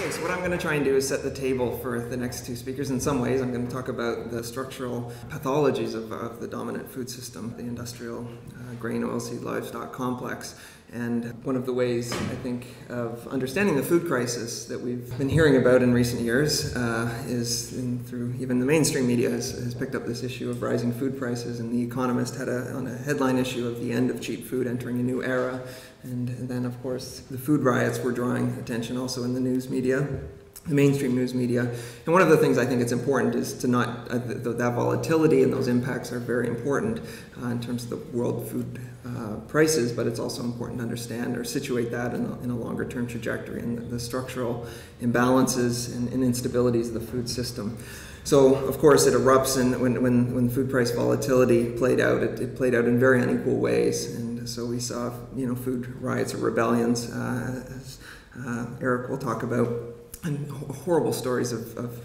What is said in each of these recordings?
Okay, so what I'm going to try and do is set the table for the next two speakers. In some ways, I'm going to talk about the structural pathologies of the dominant food system, the industrial grain, oilseed, livestock complex. And one of the ways, I think, of understanding the food crisis that we've been hearing about in recent years through even the mainstream media has picked up this issue of rising food prices. And The Economist had on a headline issue of the end of cheap food entering a new era. And then, of course, the food riots were drawing attention also in the news media, the mainstream news media. And one of the things I think it's important is to not, that volatility and those impacts are very important in terms of the world food prices, but it's also important to understand or situate that in a longer term trajectory and the structural imbalances and instabilities of the food system. So, of course, it erupts when food price volatility played out. It played out in very unequal ways, and so we saw, food riots or rebellions, as Eric will talk about, and horrible stories of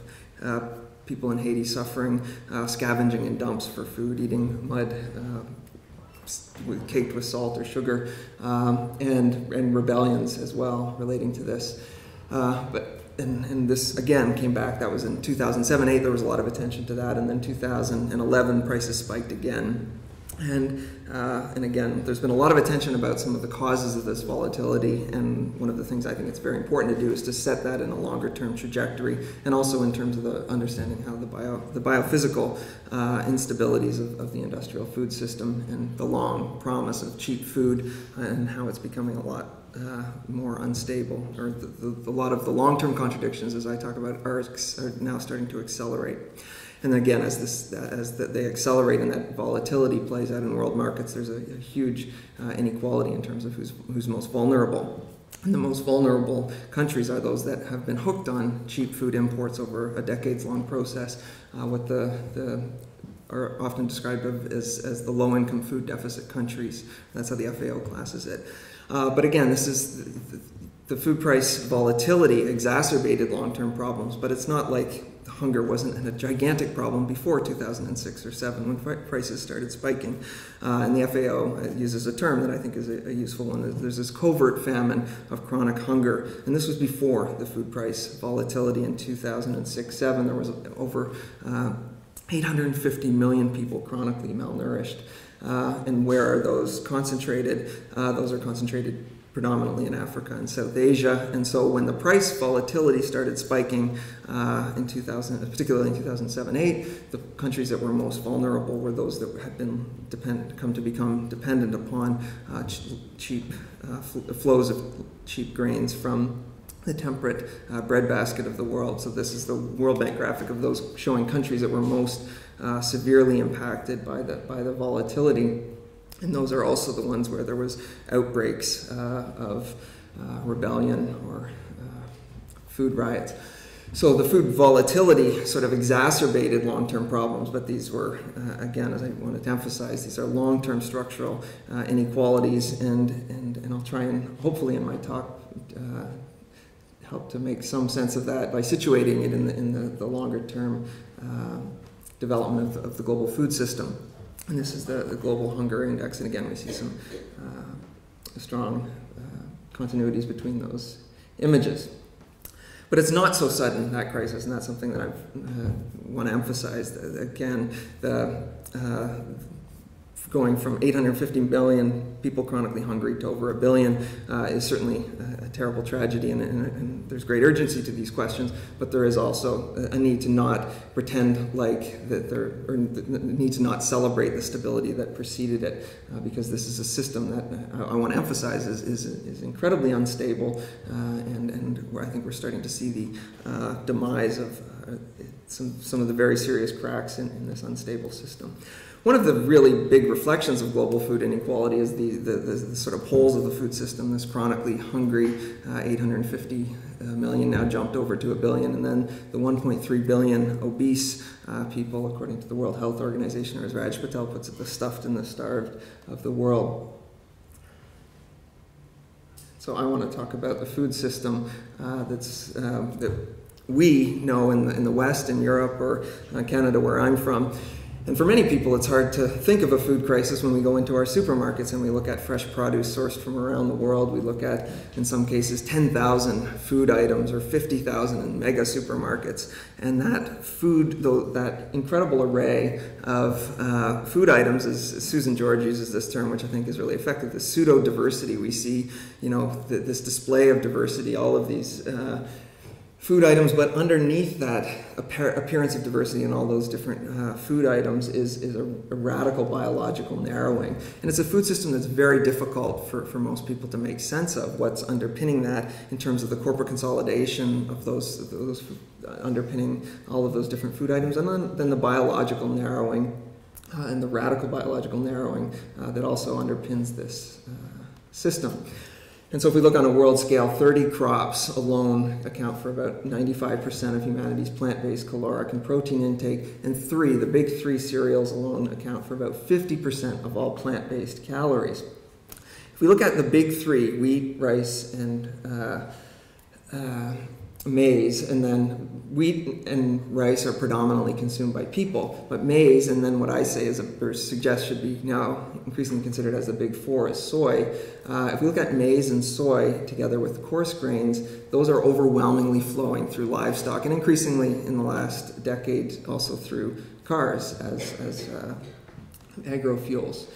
people in Haiti suffering, scavenging in dumps for food, eating mud caked with salt or sugar, and rebellions as well relating to this. And this, again, came back. That was in 2007-8. There was a lot of attention to that. And then 2011, prices spiked again. And again, there's been a lot of attention about some of the causes of this volatility. And one of the things I think it's very important to do is to set that in a longer-term trajectory, and also in terms of the understanding how the biophysical instabilities of the industrial food system and the long promise of cheap food and how it's becoming a lot more unstable, or a lot of the long-term contradictions, as I talk about, are now starting to accelerate. And then again, as they accelerate and that volatility plays out in world markets, there's a huge inequality in terms of who's most vulnerable. And the most vulnerable countries are those that have been hooked on cheap food imports over a decades-long process, what are often described as the low-income food deficit countries. That's how the FAO classes it. But again, this is the food price volatility exacerbated long-term problems, but it's not like hunger wasn't a gigantic problem before 2006 or 7 when prices started spiking. And the FAO uses a term that I think is a useful one. There's this covert famine of chronic hunger, and this was before the food price volatility in 2006-7. There was over 850 million people chronically malnourished. And where are those concentrated? Those are concentrated predominantly in Africa and South Asia. And so when the price volatility started spiking particularly in 2007-8, the countries that were most vulnerable were those that had been come to become dependent upon cheap flows of cheap grains from the temperate breadbasket of the world. So this is the World Bank graphic of those showing countries that were most severely impacted by the volatility. And those are also the ones where there was outbreaks of rebellion or food riots. So the food volatility sort of exacerbated long-term problems, but these were, again, as I wanted to emphasize, these are long-term structural inequalities, and I'll try and hopefully in my talk help to make some sense of that by situating it in the longer-term development of the global food system. And this is the Global Hunger Index, and again we see some strong continuities between those images. But it's not so sudden, that crisis, and that's something that I want to emphasize. Again, going from 850 million people chronically hungry to over 1 billion is certainly a terrible tragedy, and there's great urgency to these questions, but there is also a need to not pretend like that or need to not celebrate the stability that preceded it, because this is a system that I want to emphasize is incredibly unstable, and where I think we're starting to see the demise of some of the very serious cracks in this unstable system. One of the really big reflections of global food inequality is the sort of poles of the food system, this chronically hungry 850 million now jumped over to 1 billion, and then the 1.3 billion obese people, according to the World Health Organization, or as Raj Patel puts it, the stuffed and the starved of the world. So I want to talk about the food system that we know in the West, in Europe, or Canada, where I'm from. And for many people, it's hard to think of a food crisis when we go into our supermarkets and we look at fresh produce sourced from around the world. We look at, in some cases, 10,000 food items or 50,000 in mega supermarkets. And that food, that incredible array of food items, as Susan George uses this term, which I think is really effective, the pseudo-diversity. We see, this display of diversity, all of these food items, but underneath that appearance of diversity in all those different food items is a radical biological narrowing. And it's a food system that's very difficult for most people to make sense of. What's underpinning that in terms of the corporate consolidation of those underpinning all of those different food items, and then the biological narrowing and the radical biological narrowing that also underpins this system. And so if we look on a world scale, 30 crops alone account for about 95% of humanity's plant-based caloric and protein intake, and the big three cereals alone account for about 50% of all plant-based calories. If we look at the big three, wheat, rice, and maize, and then wheat and rice are predominantly consumed by people, but maize, and then what I say is, or suggest should be now increasingly considered as the big four, is soy. If we look at maize and soy together with coarse grains, those are overwhelmingly flowing through livestock, and increasingly in the last decade also through cars as agro-fuels.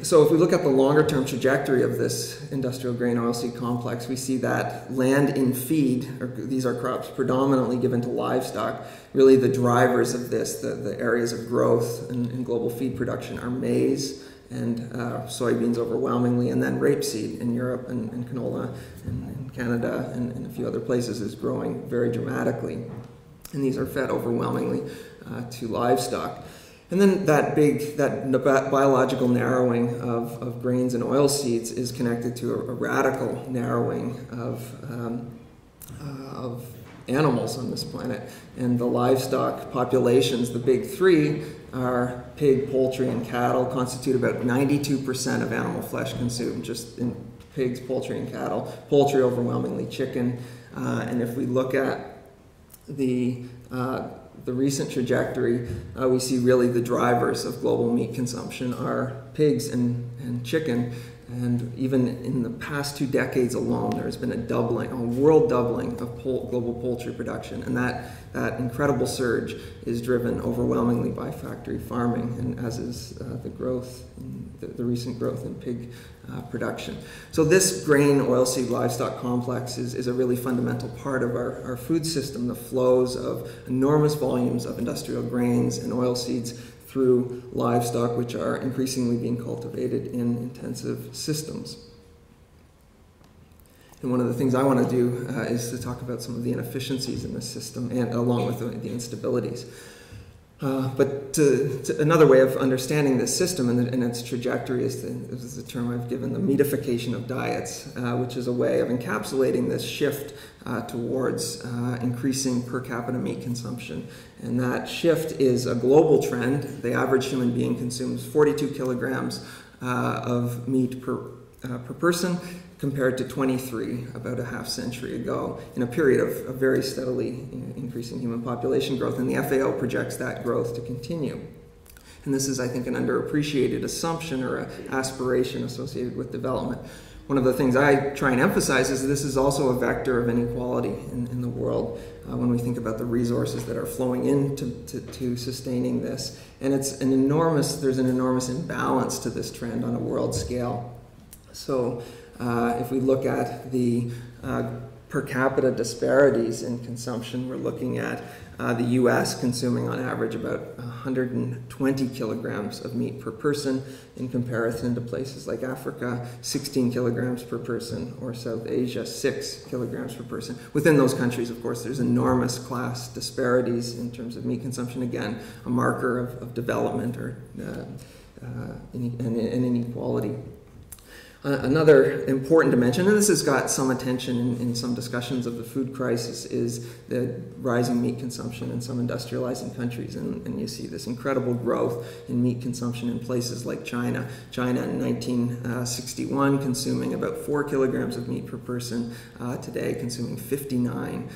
So if we look at the longer-term trajectory of this industrial grain oilseed complex, we see that land in feed, or these are crops predominantly given to livestock, really the drivers of this, the areas of growth in global feed production are maize and soybeans overwhelmingly, and then rapeseed in Europe and canola in Canada and a few other places is growing very dramatically. And these are fed overwhelmingly to livestock. And then that biological narrowing of grains and oilseeds is connected to a radical narrowing of animals on this planet. And the livestock populations, the big three, are pig, poultry, and cattle, constitute about 92% of animal flesh consumed, just in pigs, poultry, and cattle. Poultry overwhelmingly chicken. And if we look at the recent trajectory, we see really the drivers of global meat consumption are pigs and chicken. And even in the past 2 decades alone, there's been a world doubling of global poultry production. And that incredible surge is driven overwhelmingly by factory farming, and as is the recent growth in pig production. So this grain, oilseed, livestock complex is a really fundamental part of our food system, the flows of enormous volumes of industrial grains and oilseeds through livestock, which are increasingly being cultivated in intensive systems. And one of the things I want to do is to talk about some of the inefficiencies in this system, and along with the instabilities. But another way of understanding this system and its trajectory is the term I've given, the medification of diets, which is a way of encapsulating this shift towards increasing per capita meat consumption. And that shift is a global trend. The average human being consumes 42 kilograms of meat per person, compared to 23 about a half century ago, in a period of very steadily increasing human population growth. And the FAO projects that growth to continue. And this is, I think, an underappreciated assumption or an aspiration associated with development. One of the things I try and emphasize is that this is also a vector of inequality in the world when we think about the resources that are flowing into sustaining this. And there's an enormous imbalance to this trend on a world scale. So if we look at the per capita disparities in consumption, we're looking at the US consuming on average about 120 kilograms of meat per person, in comparison to places like Africa, 16 kilograms per person, or South Asia, 6 kilograms per person. Within those countries, of course, there's enormous class disparities in terms of meat consumption, again, a marker of development or an inequality. Another important dimension, and this has got some attention in some discussions of the food crisis, is the rising meat consumption in some industrializing countries. And you see this incredible growth in meat consumption in places like China. China in 1961 consuming about 4 kilograms of meat per person, today consuming 59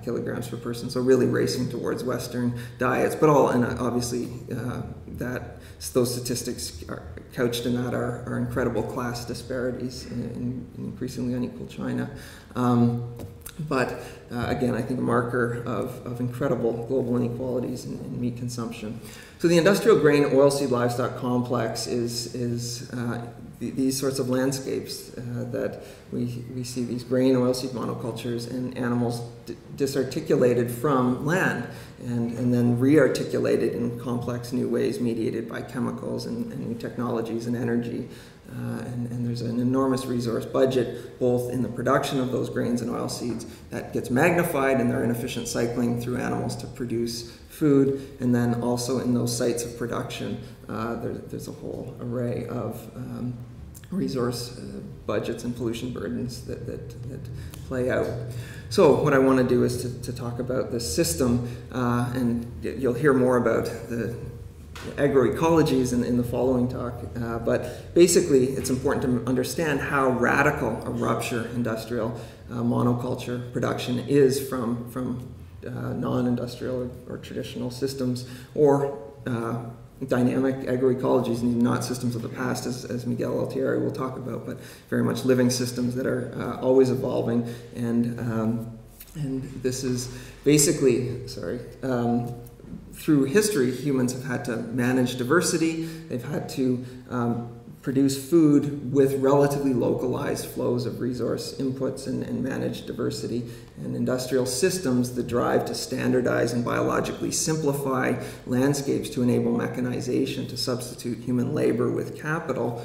kilograms per person. So really racing towards Western diets, but all, and obviously those statistics are couched in that are incredible class disparities in increasingly unequal China. But again, I think a marker of incredible global inequalities in meat consumption. So the industrial grain oilseed livestock complex is these sorts of landscapes that we see these grain oilseed monocultures and animals disarticulated from land and then rearticulated in complex new ways mediated by chemicals and new technologies and energy. And there's an enormous resource budget both in the production of those grains and oilseeds that gets magnified in their inefficient cycling through animals to produce food, and then also in those sites of production there's a whole array of resource budgets and pollution burdens that play out. So what I want to do is to talk about this system, and you'll hear more about the agroecologies in the following talk, but basically it's important to understand how radical a rupture industrial monoculture production is from non-industrial or traditional systems, or dynamic agroecologies, and not systems of the past, as Miguel Altieri will talk about, but very much living systems that are always evolving. And this is basically, through history, humans have had to manage diversity. They've had to produce food with relatively localized flows of resource inputs and manage diversity. And industrial systems, the drive to standardize and biologically simplify landscapes to enable mechanization, to substitute human labor with capital,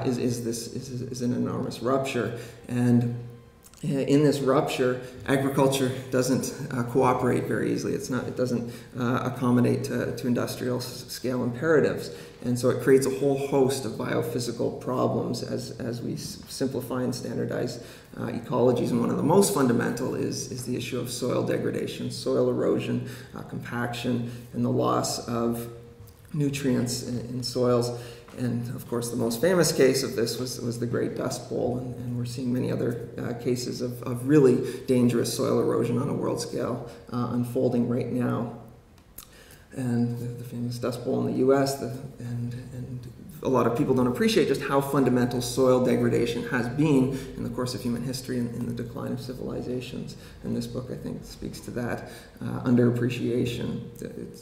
is an enormous rupture. And in this rupture, agriculture doesn't cooperate very easily. It doesn't accommodate to industrial scale imperatives. And so it creates a whole host of biophysical problems as we simplify and standardize ecologies. And one of the most fundamental is the issue of soil degradation, soil erosion, compaction, and the loss of nutrients in soils. And of course, the most famous case of this was the Great Dust Bowl, and we're seeing many other cases of really dangerous soil erosion on a world scale unfolding right now. And the famous Dust Bowl in the U.S., and a lot of people don't appreciate just how fundamental soil degradation has been in the course of human history and in the decline of civilizations. And this book, I think, speaks to that underappreciation.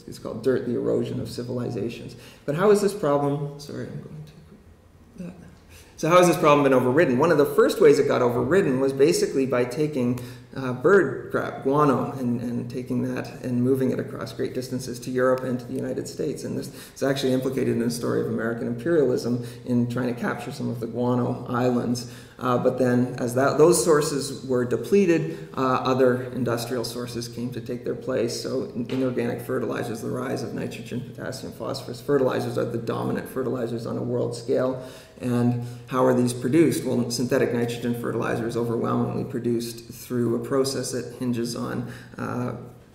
It's called Dirt, the Erosion of Civilizations. But how is this problem, sorry, I'm going to that. So how has this problem been overridden? One of the first ways it got overridden was basically by taking bird crap, guano, and taking that and moving it across great distances to Europe and to the United States. And this is actually implicated in the story of American imperialism in trying to capture some of the guano islands. But then as those sources were depleted, other industrial sources came to take their place. So inorganic fertilizers, the rise of nitrogen, potassium, phosphorus. Fertilizers are the dominant fertilizers on a world scale. And how are these produced? Well, synthetic nitrogen fertilizer is overwhelmingly produced through a process that hinges on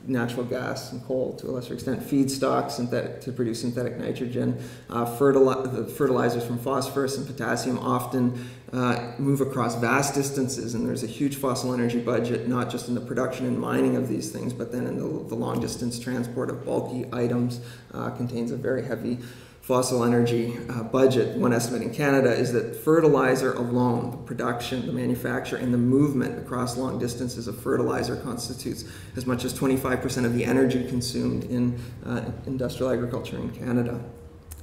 natural gas and coal, to a lesser extent feedstocks to produce synthetic nitrogen. The fertilizers from phosphorus and potassium often move across vast distances, and there's a huge fossil energy budget, not just in the production and mining of these things, but then in the long distance transport of bulky items. Contains a very heavy fossil energy budget. One estimate in Canada is that fertilizer alone, the production, the manufacture, and the movement across long distances of fertilizer constitutes as much as 25% of the energy consumed in industrial agriculture in Canada.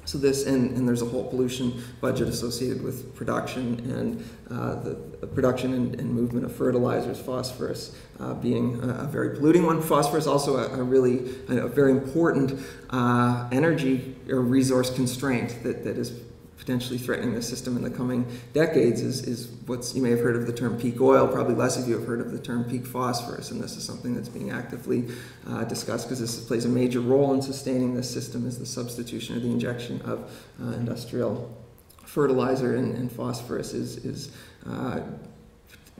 So this, and there's a whole pollution budget associated with production and the production and movement of fertilizers, phosphorus being a very polluting one. Phosphorus also a very important energy or resource constraint that is potentially threatening the system in the coming decades is what's, you may have heard of the term peak oil, probably less of you have heard of the term peak phosphorus, and this is something that's being actively discussed because this plays a major role in sustaining this system, is the substitution or the injection of industrial fertilizer and phosphorus is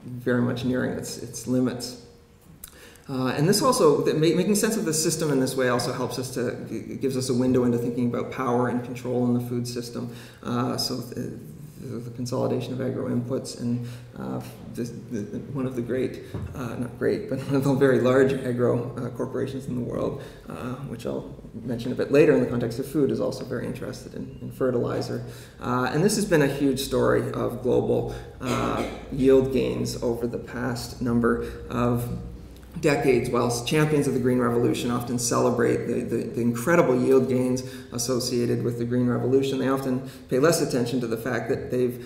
very much nearing its limits. And this also, making sense of the system in this way also helps us gives us a window into thinking about power and control in the food system. The consolidation of agro-inputs and one of the great, not great, but one of the very large agro-corporations in the world, which I'll mention a bit later in the context of food, is also very interested in fertilizer. And this has been a huge story of global yield gains over the past number of decades. While champions of the Green Revolution often celebrate the incredible yield gains associated with the Green Revolution, they often pay less attention to the fact that they've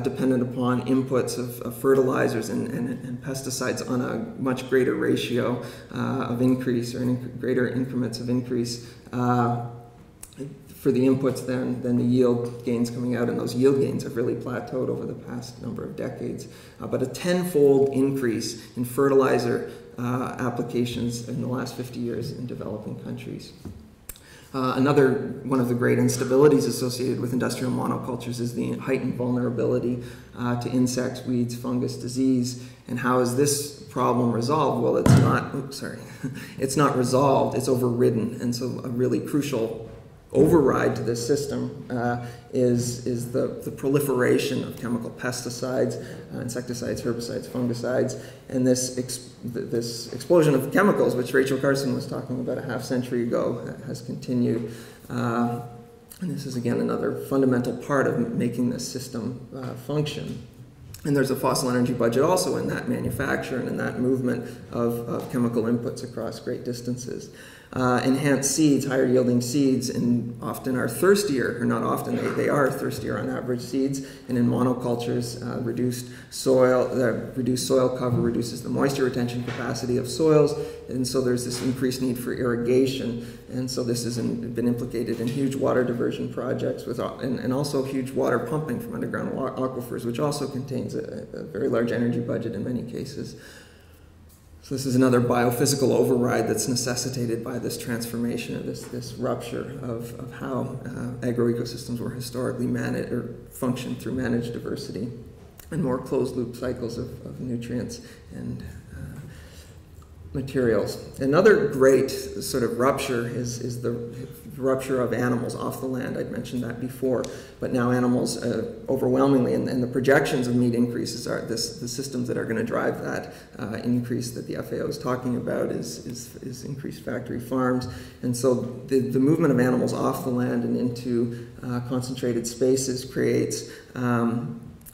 depended upon inputs of fertilizers and pesticides on a much greater ratio of increase, or greater increments of increase for the inputs than the yield gains coming out, and those yield gains have really plateaued over the past number of decades. But a tenfold increase in fertilizer applications in the last 50 years in developing countries. Another one of the great instabilities associated with industrial monocultures is the heightened vulnerability to insects, weeds, fungus, disease. And how is this problem resolved? Well, it's not, it's not resolved, it's overridden. And so a really crucial override to this system is the proliferation of chemical pesticides, insecticides, herbicides, fungicides, and this explosion of chemicals, which Rachel Carson was talking about a half century ago, has continued. And this is, again, another fundamental part of making this system function. And there's a fossil energy budget also in that manufacture and in that movement of chemical inputs across great distances. Enhanced seeds, higher yielding seeds, and often are thirstier, or not often, they are thirstier on average seeds, and in monocultures, reduced soil cover reduces the moisture retention capacity of soils, and so there's this increased need for irrigation, and so this has been implicated in huge water diversion projects and also huge water pumping from underground aquifers, which also contains a very large energy budget in many cases. So this is another biophysical override that's necessitated by this transformation, or this rupture of how agroecosystems were historically managed or functioned through managed diversity and more closed-loop cycles of nutrients and materials. Another great sort of rupture is the rupture of animals off the land. I'd mentioned that before, but now animals overwhelmingly, and the projections of meat increases are the systems that are going to drive that increase that the FAO is talking about is increased factory farms, and so the movement of animals off the land and into concentrated spaces creates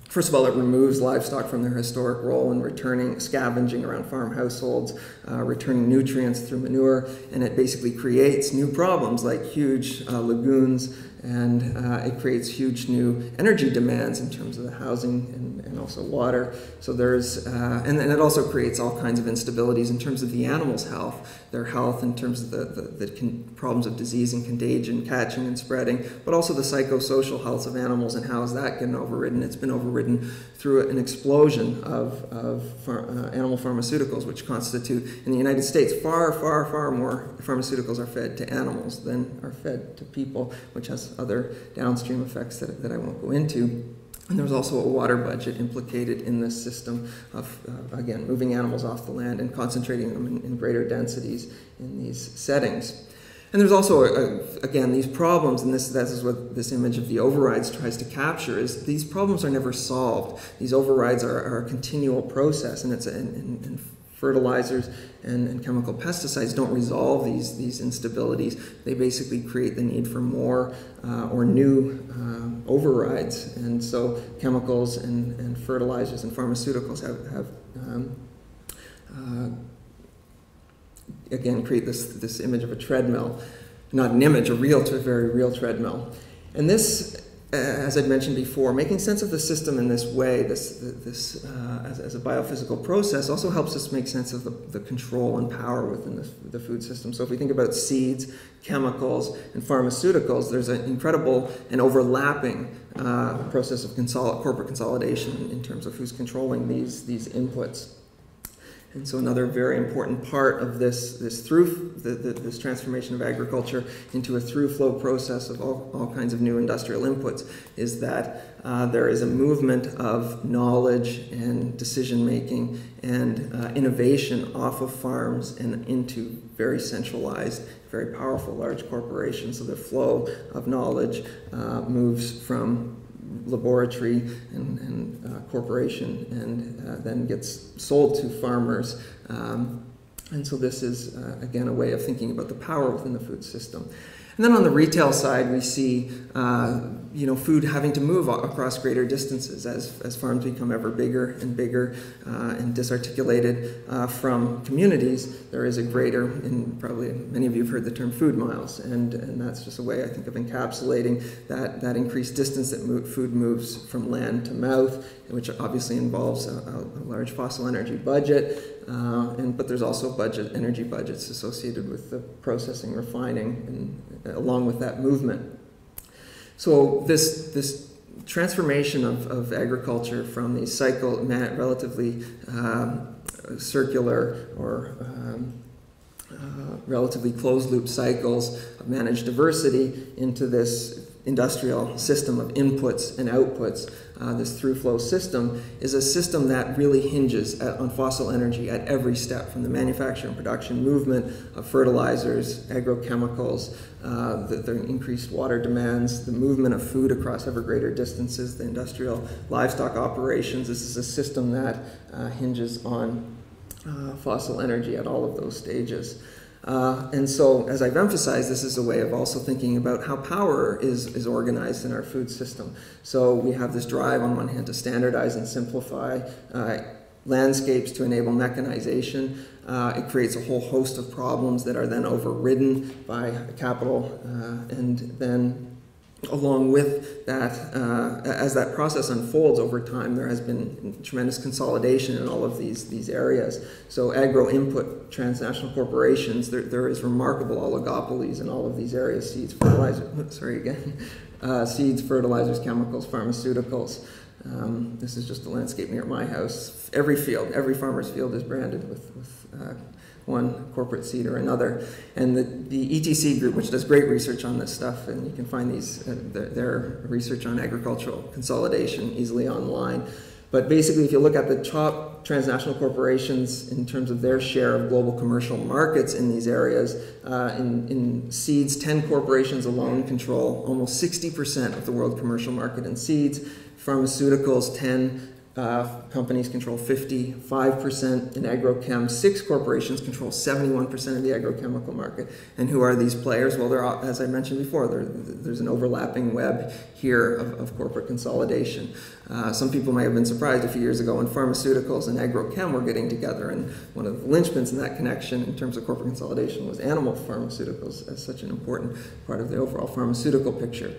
first of all, it removes livestock from their historic role in scavenging around farm households, returning nutrients through manure, and it basically creates new problems like huge lagoons, and it creates huge new energy demands in terms of the housing and also water. So there's, and it also creates all kinds of instabilities in terms of the animal's health, their health in terms of the problems of disease and contagion, catching and spreading, but also the psychosocial health of animals, and how is that getting overridden? It's been overridden through an explosion of animal pharmaceuticals, which constitute, in the United States, far, far, far more pharmaceuticals are fed to animals than are fed to people, which has other downstream effects that I won't go into. And there's also a water budget implicated in this system of, again, moving animals off the land and concentrating them in greater densities in these settings. And there's also, again, these problems, and this is what this image of the overrides tries to capture, is these problems are never solved. These overrides are a continual process, and and fertilizers and chemical pesticides don't resolve these instabilities. They basically create the need for more or new overrides. And so chemicals and fertilizers and pharmaceuticals have again, create this image of a treadmill. Not an image, a very real treadmill. And this, as I'd mentioned before, making sense of the system in this way, as a biophysical process, also helps us make sense of the control and power within the food system. So if we think about seeds, chemicals, and pharmaceuticals, there's an incredible and overlapping process of corporate consolidation in terms of who's controlling these inputs. And so another very important part of this transformation of agriculture into a through-flow process of all kinds of new industrial inputs is that there is a movement of knowledge and decision-making and innovation off of farms and into very centralized, very powerful large corporations. So the flow of knowledge moves from laboratory and corporation and then gets sold to farmers. And so this is, again, a way of thinking about the power within the food system. And then on the retail side, we see food having to move across greater distances as farms become ever bigger and bigger and disarticulated from communities. There is a greater, and probably many of you have heard the term food miles, and that's just a way, I think, of encapsulating that increased distance that food moves from land to mouth, which obviously involves a large fossil energy budget, but there's also energy budgets associated with the processing, refining, and along with that movement. So this transformation of agriculture from these relatively circular or relatively closed-loop cycles of managed diversity into this industrial system of inputs and outputs, this through-flow system, is a system that really hinges on fossil energy at every step, from the manufacture and production movement of fertilizers, agrochemicals, the increased water demands, the movement of food across ever greater distances, the industrial livestock operations. This is a system that hinges on fossil energy at all of those stages. And so, as I've emphasized, this is a way of also thinking about how power is organized in our food system. So we have this drive on one hand to standardize and simplify landscapes to enable mechanization. It creates a whole host of problems that are then overridden by capital, and then along with that, as that process unfolds over time, there has been tremendous consolidation in all of these areas. So agro-input transnational corporations, there is remarkable oligopolies in all of these areas: seeds, seeds, fertilizers, chemicals, pharmaceuticals. This is just a landscape near my house. Every farmer's field is branded with one corporate seed or another. And the ETC group, which does great research on this stuff, and you can find their research on agricultural consolidation easily online. But basically, if you look at the top transnational corporations in terms of their share of global commercial markets in these areas, in seeds, 10 corporations alone control almost 60% of the world commercial market in seeds. Pharmaceuticals, 10 companies control 55%. In agrochem, 6 corporations control 71% of the agrochemical market. And who are these players? Well, as I mentioned before, there's an overlapping web here of corporate consolidation. Some people may have been surprised a few years ago when pharmaceuticals and agrochem were getting together, and one of the linchpins in that connection in terms of corporate consolidation was animal pharmaceuticals as such an important part of the overall pharmaceutical picture.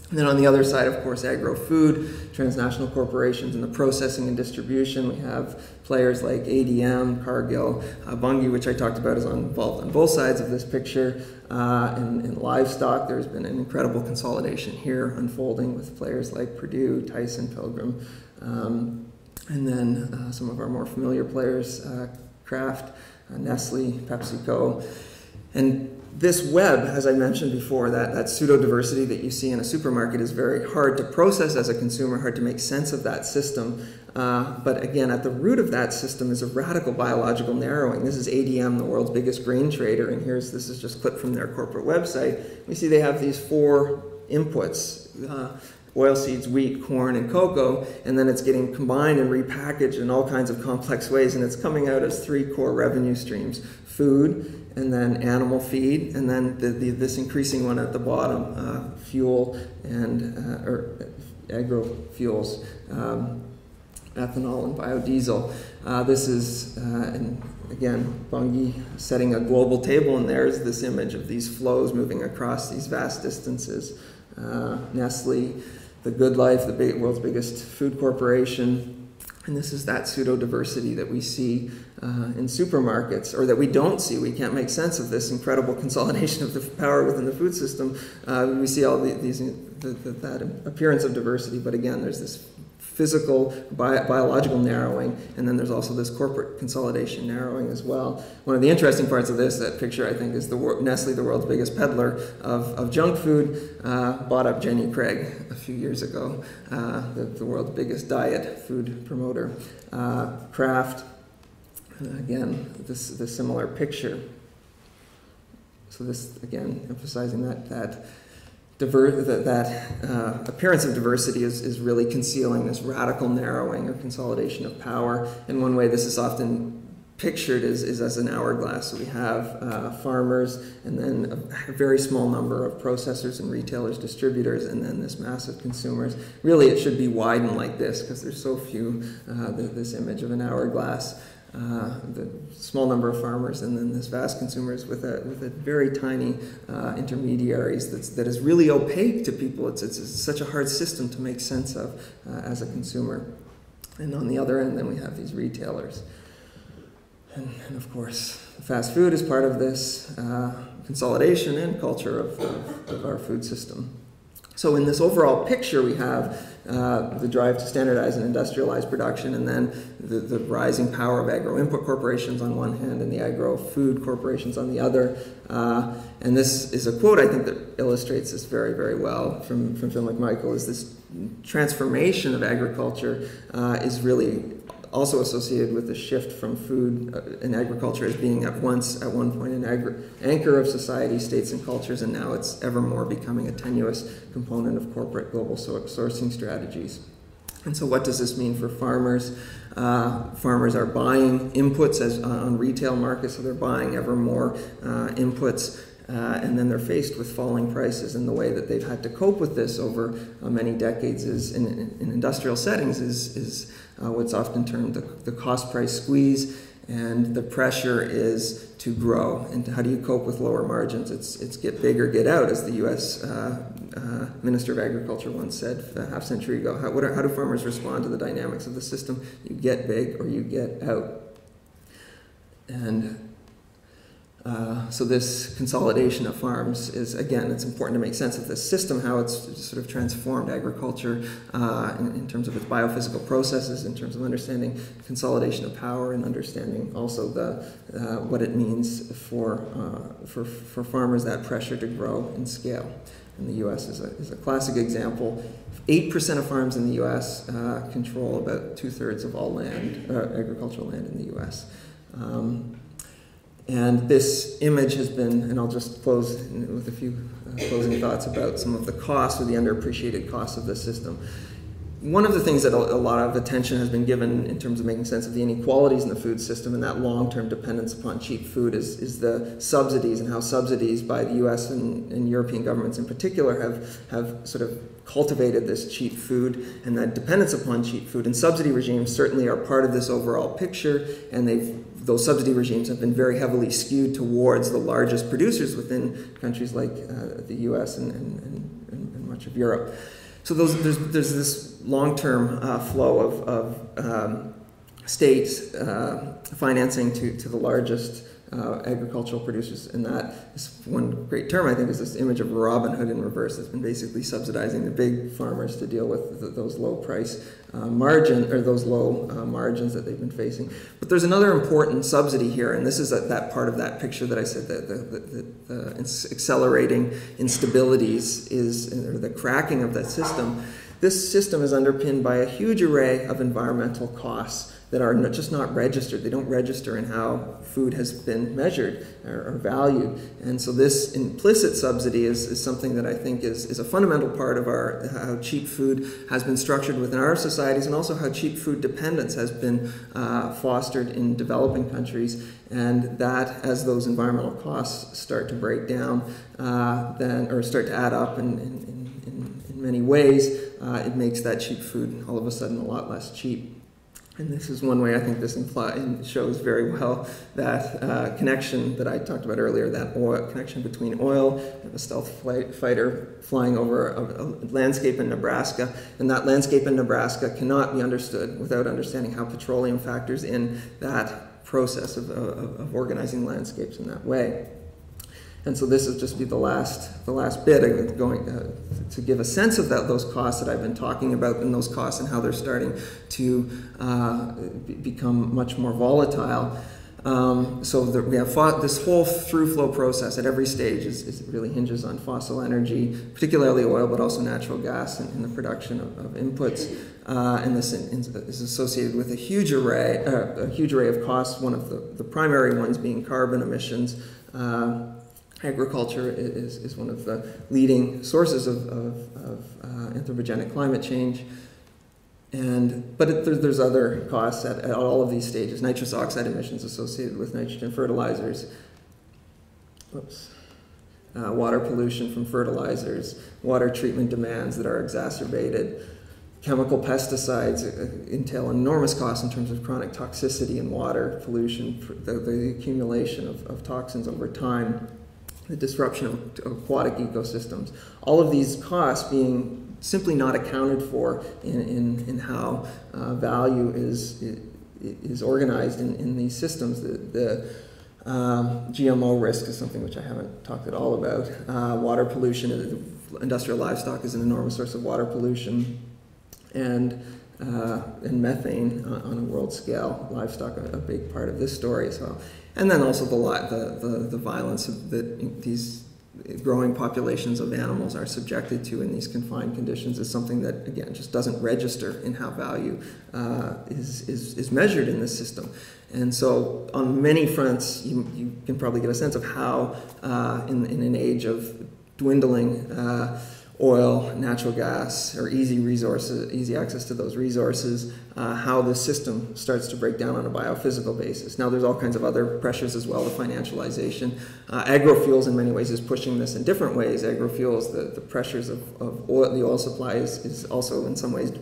And then on the other side, of course, agro-food, transnational corporations in the processing and distribution. We have players like ADM, Cargill, Bunge, which I talked about, is involved on both sides of this picture. In livestock, there's been an incredible consolidation here unfolding with players like Purdue, Tyson, Pilgrim, and then some of our more familiar players, Kraft, Nestle, PepsiCo. And this web, as I mentioned before, that pseudo-diversity that you see in a supermarket is very hard to process as a consumer, hard to make sense of that system. But again, at the root of that system is a radical biological narrowing. This is ADM, the world's biggest grain trader, and this is just clipped from their corporate website. We see they have these 4 inputs, oilseeds, wheat, corn, and cocoa, and then it's getting combined and repackaged in all kinds of complex ways, and it's coming out as 3 core revenue streams: food, and then animal feed, and then this increasing one at the bottom, fuel or agro-fuels, ethanol and biodiesel. This is, and again, Bunge setting a global table, and there's this image of these flows moving across these vast distances. Nestle, the Good Life, the world's biggest food corporation. And this is that pseudo-diversity that we see in supermarkets, or that we don't see. We can't make sense of this incredible consolidation of the power within the food system. We see all that appearance of diversity, but again, there's this physical, biological narrowing, and then there's also this corporate consolidation narrowing as well. One of the interesting parts of that picture, I think, is Nestle, the world's biggest peddler of junk food, bought up Jenny Craig a few years ago, the world's biggest diet food promoter. Kraft, again, this similar picture. So this, again, emphasizing that appearance of diversity is really concealing this radical narrowing or consolidation of power. And one way this is often pictured is as an hourglass. So we have farmers, and then a very small number of processors and retailers, distributors, and then this massive consumers. Really, it should be widened like this because there's so few, this image of an hourglass. The small number of farmers and then this vast consumers with a very tiny intermediaries that is really opaque to people. It's such a hard system to make sense of as a consumer. And on the other end, then we have these retailers. And of course, fast food is part of this consolidation and culture of our food system. So in this overall picture, we have the drive to standardize and industrialize production, and then the rising power of agro-input corporations on one hand and the agro-food corporations on the other. And this is a quote, I think, that illustrates this very, very well from Phil McMichael, is this transformation of agriculture is really also associated with the shift from food and agriculture as being at one point an anchor of society, states, and cultures, and now it's ever more becoming a tenuous component of corporate global sourcing strategies. And so what does this mean for farmers? Farmers are buying inputs on retail markets, so they're buying ever more inputs. And then they're faced with falling prices, and the way that they've had to cope with this over many decades is in industrial settings is what's often termed the cost price squeeze, and the pressure is to grow. And how do you cope with lower margins? It's get big or get out, as the U.S. Minister of Agriculture once said a half century ago. How do farmers respond to the dynamics of the system? You get big or you get out. And so this consolidation of farms is, again, it's important to make sense of this system, how it's sort of transformed agriculture in terms of its biophysical processes, in terms of understanding consolidation of power, and understanding also what it means for farmers, that pressure to grow and scale. And the U.S. is a classic example. 8% of farms in the U.S. Control about 2/3 of all land, agricultural land in the U.S. And this image has been, and I'll just close with a few closing thoughts about some of the costs or the underappreciated costs of this system. One of the things that a lot of attention has been given in terms of making sense of the inequalities in the food system and that long-term dependence upon cheap food is the subsidies, and how subsidies by the U.S. and European governments in particular have sort of cultivated this cheap food and that dependence upon cheap food. And subsidy regimes certainly are part of this overall picture, and those subsidy regimes have been very heavily skewed towards the largest producers within countries like the U.S. and much of Europe. So there's this long-term flow of states financing to the largest agricultural producers, and that is one great term, I think, is this image of Robin Hood in reverse. It's been basically subsidizing the big farmers to deal with those low price margins that they've been facing. But there's another important subsidy here, and this is that part of that picture that I said that the accelerating instabilities or the cracking of that system. This system is underpinned by a huge array of environmental costs that are just not registered. They don't register in how food has been measured or valued. And so this implicit subsidy is something that I think is a fundamental part of how cheap food has been structured within our societies, and also how cheap food dependence has been fostered in developing countries. And that, as those environmental costs start to break down, or start to add up in many ways, it makes that cheap food all of a sudden a lot less cheap. And this is one way I think this shows very well that connection that I talked about earlier, that connection between oil and a stealth fighter flying over a landscape in Nebraska. And that landscape in Nebraska cannot be understood without understanding how petroleum factors in that process of organizing landscapes in that way. And so this will just be the last bit of going to give a sense of those costs that I've been talking about, and those costs and how they're starting to become much more volatile. So that we have this whole through flow process at every stage is really hinges on fossil energy, particularly oil, but also natural gas in the production of inputs. And this is associated with a huge array of costs. One of the primary ones being carbon emissions. Agriculture is one of the leading sources of anthropogenic climate change. But there's other costs at all of these stages. Nitrous oxide emissions associated with nitrogen fertilizers. Water pollution from fertilizers. Water treatment demands that are exacerbated. Chemical pesticides entail enormous costs in terms of chronic toxicity and water pollution, the accumulation of toxins over time, the disruption of aquatic ecosystems. All of these costs being simply not accounted for in how value is organized in these systems. The GMO risk is something which I haven't talked at all about. Water pollution, industrial livestock is an enormous source of water pollution, and methane on a world scale. Livestock a big part of this story as well. And then also the violence that these growing populations of animals are subjected to in these confined conditions is something that, again, just doesn't register in how value is measured in this system. And so on many fronts, you can probably get a sense of how in an age of dwindling oil, natural gas, or easy access to those resources, how the system starts to break down on a biophysical basis. Now there's all kinds of other pressures as well, the financialization. Agrofuels in many ways is pushing this in different ways. Agrofuels, the pressures of oil, the oil supply is also in some ways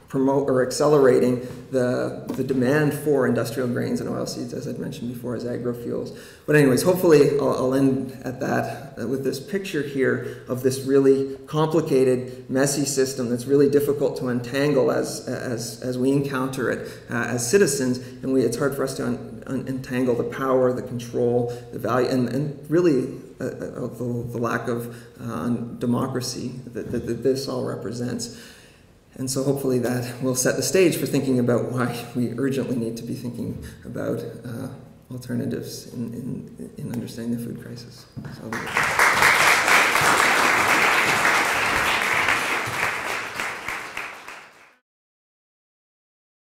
promote or accelerating the demand for industrial grains and oilseeds, as I'd mentioned before, as agrofuels. But anyways, hopefully I'll end at that with this picture here of this really complicated, messy system that's really difficult to untangle as we encounter it as citizens, and it's hard for us to untangle the power, the control, the value, and really the lack of democracy that this all represents. And so hopefully that will set the stage for thinking about why we urgently need to be thinking about alternatives in understanding the food crisis. So